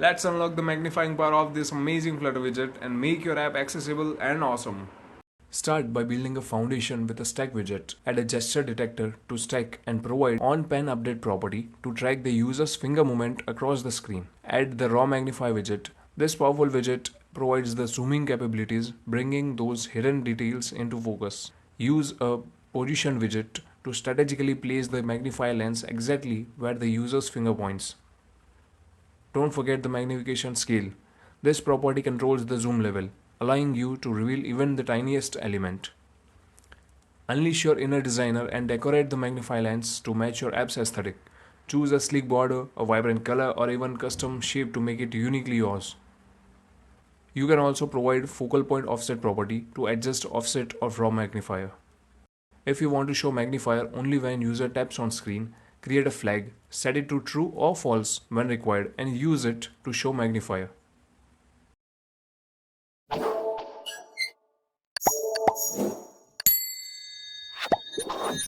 Let's unlock the magnifying power of this amazing Flutter widget and make your app accessible and awesome. Start by building a foundation with a stack widget. Add a gesture detector to stack and provide on-pen update property to track the user's finger movement across the screen. Add the RawMagnifier widget. This powerful widget provides the zooming capabilities, bringing those hidden details into focus. Use a position widget to strategically place the magnifier lens exactly where the user's finger points. Don't forget the magnification scale. This property controls the zoom level, allowing you to reveal even the tiniest element. Unleash your inner designer and decorate the magnifier lens to match your app's aesthetic. Choose a sleek border, a vibrant color, or even custom shape to make it uniquely yours. You can also provide focal point offset property to adjust offset of RawMagnifier. If you want to show magnifier only when user taps on screen, create a flag, set it to true or false when required, and use it to show magnifier.